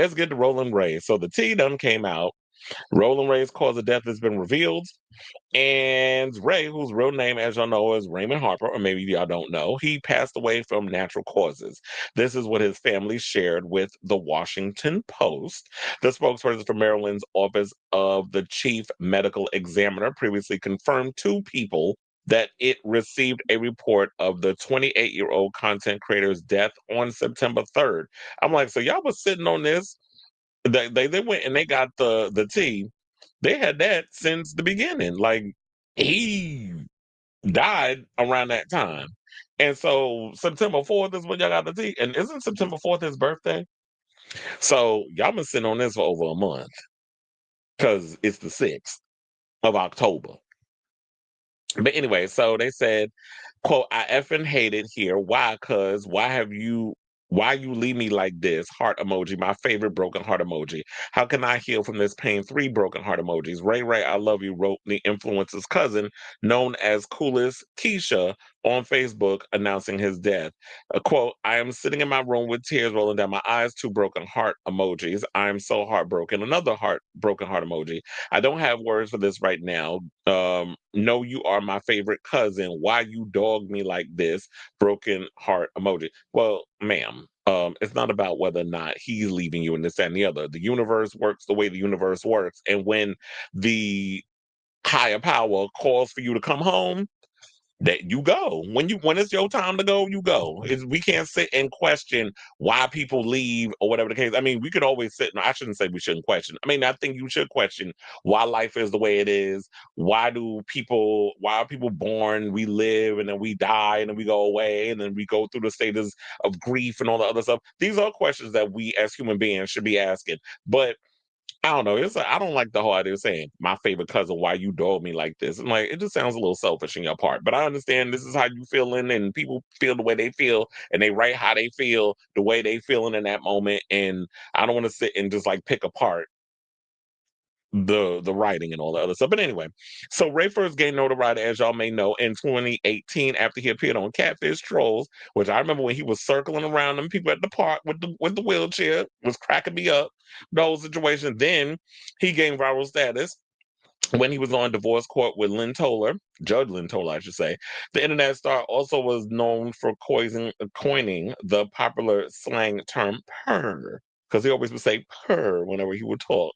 Let's get to Roland Ray. So the tea done came out. Roland Ray's cause of death has been revealed. And Ray, whose real name, as y'all know, is Raymond Harper, or maybe y'all don't know, he passed away from natural causes. This is what his family shared with the Washington Post. The spokesperson for Maryland's Office of the Chief Medical Examiner previously confirmed two people that it received a report of the 28-year-old content creator's death on September 3rd. I'm like, so y'all was sitting on this? They went and they got the tea. They had that since the beginning. Like he died around that time. And so September 4th is when y'all got the tea. And isn't September 4th his birthday? So y'all been sitting on this for over a month because it's the 6th of October. But anyway, so they said, quote, I effing hate it here. Why? Cause why you leave me like this? Heart emoji, my favorite broken heart emoji. How can I heal from this pain? 3 broken heart emojis. Ray Ray, I love you, wrote the influencer's cousin, known as Coolest Keisha, on Facebook announcing his death. A quote, I am sitting in my room with tears rolling down my eyes, 2 broken heart emojis. I am so heartbroken. Another broken heart emoji. I don't have words for this right now. No, you are my favorite cousin. Why you dog me like this? Broken heart emoji. Well, ma'am, it's not about whether or not he's leaving you and this, that, and the other. The universe works the way the universe works. And when the higher power calls for you to come home, that you go. When it's your time to go, you go. We can't sit and question why people leave or whatever the case. I mean, we could always sit. No, I shouldn't say we shouldn't question. I mean, I think you should question why life is the way it is. Why are people born? We live and then we die and then we go away and then we go through the stages of grief and all the other stuff. These are questions that we as human beings should be asking. But I don't know. It's like, I don't like the whole idea of saying my favorite cousin. Why you dog me like this? And like it just sounds a little selfish in your part. But I understand this is how you feeling, and people feel the way they feel, and they write how they feel the way they feeling in that moment. And I don't want to sit and just like pick apart the writing and all the other stuff. But anyway, so Ray first gained notoriety, as y'all may know, in 2018 after he appeared on Catfish Trolls, which I remember when he was circling around them people at the park with the wheelchair, was cracking me up. The whole situation. Then he gained viral status when he was on divorce court with Lynn Toller, Judge Lynn Toller, I should say. The internet star also was known for coining the popular slang term purr, because he always would say purr whenever he would talk.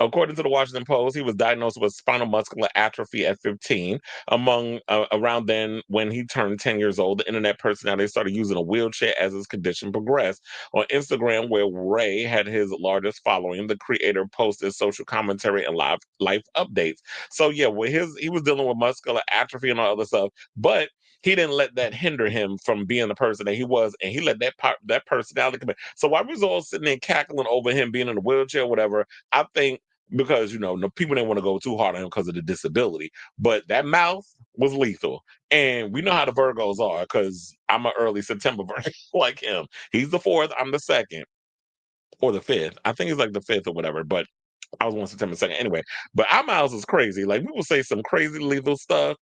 According to the Washington Post, he was diagnosed with spinal muscular atrophy at 15. Among around then, when he turned 10 years old, the internet personality started using a wheelchair as his condition progressed. On Instagram, where Ray had his largest following, the creator posted social commentary and life updates. So yeah, he was dealing with muscular atrophy and all other stuff, but he didn't let that hinder him from being the person that he was, and he let that personality come in. So while we was all sitting there cackling over him being in a wheelchair, or whatever, I think because no people didn't want to go too hard on him because of the disability, but that mouth was lethal. And we know how the Virgos are because I'm an early September Virgo like him. He's the 4th, I'm the 2nd or the 5th. I think he's like the 5th or whatever, but I was on September 2nd anyway. But our mouths is crazy. Like we will say some crazy lethal stuff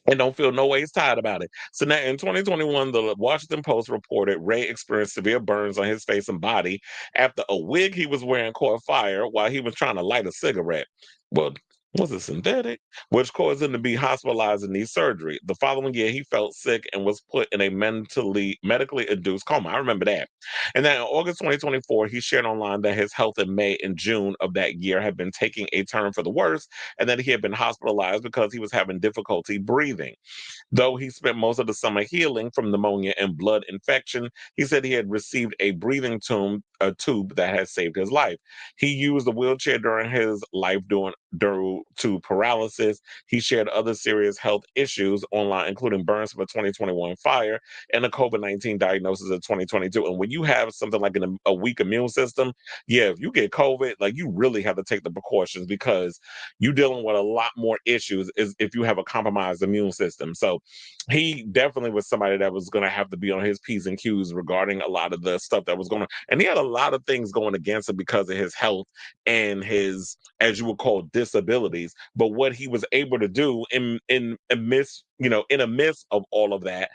and don't feel no ways tired about it. So now in 2021, the Washington Post reported Ray experienced severe burns on his face and body after a wig he was wearing caught fire while he was trying to light a cigarette. Well, was it synthetic? Which caused him to be hospitalized and need surgery. The following year, he felt sick and was put in a medically induced coma. I remember that. And then in August 2024, he shared online that his health in May and June of that year had been taking a turn for the worse and that he had been hospitalized because he was having difficulty breathing. Though he spent most of the summer healing from pneumonia and blood infection, he said he had received a tube that had saved his life. He used a wheelchair during his life due to paralysis. He shared other serious health issues online, including burns from a 2021 fire and a COVID-19 diagnosis in 2022. And when you have something like a weak immune system, yeah, if you get COVID, like you really have to take the precautions because you're dealing with a lot more issues is if you have a compromised immune system. So he definitely was somebody that was going to have to be on his P's and Q's regarding a lot of the stuff that was going on. And he had a lot of things going against him because of his health and his, as you would call, disabilities. But what he was able to do in amidst, in a midst of all of that,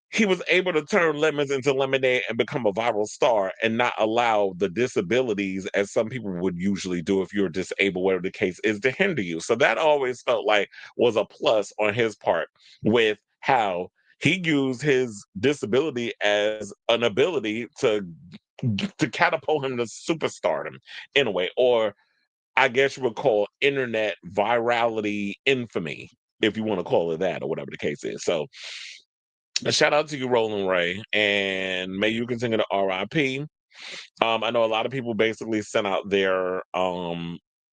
he was able to turn lemons into lemonade and become a viral star and not allow the disabilities, as some people would usually do if you're disabled, whatever the case is, to hinder you. So that always felt like was a plus on his part with how he used his disability as an ability to catapult him to superstardom in a way, or I guess you would call internet virality infamy, if you want to call it that, or whatever the case is. So a shout out to you, Roland Ray, and may you continue to RIP. I know a lot of people basically sent out their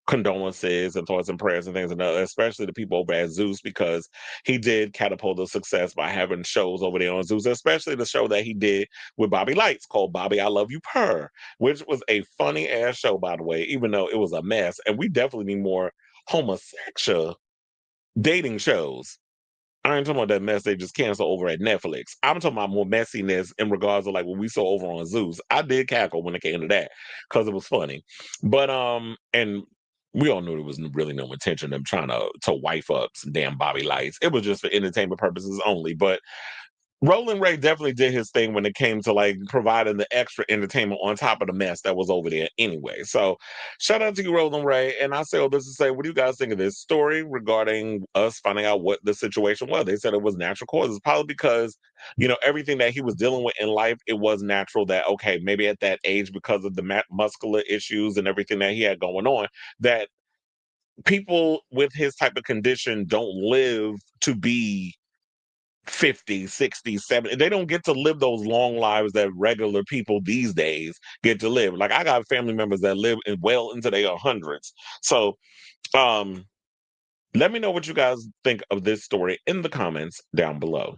condolences and thoughts and prayers and things, and especially the people over at Zeus, because he did catapult the success by having shows over there on Zeus, especially the show that he did with Bobby Lights called Bobby I Love You Purr, which was a funny ass show, by the way, even though it was a mess. And we definitely need more homosexual dating shows. I ain't talking about that mess they just canceled over at Netflix. I'm talking about more messiness in regards to like what we saw over on Zeus. I did cackle when it came to that because it was funny. But and we all knew there was really no intention of them trying to wife up some damn Bobby Lights. It was just for entertainment purposes only. But Roland Ray definitely did his thing when it came to like providing the extra entertainment on top of the mess that was over there anyway. So shout out to you, Roland Ray. And I say all this to say, what do you guys think of this story regarding us finding out what the situation was? They said it was natural causes, probably because, everything that he was dealing with in life, it was natural that, okay, maybe at that age, because of the muscular issues and everything that he had going on, that people with his type of condition don't live to be 50, 60, 70. They don't get to live those long lives that regular people these days get to live. Like I got family members that live well into their hundreds. So um let me know what you guys think of this story in the comments down below.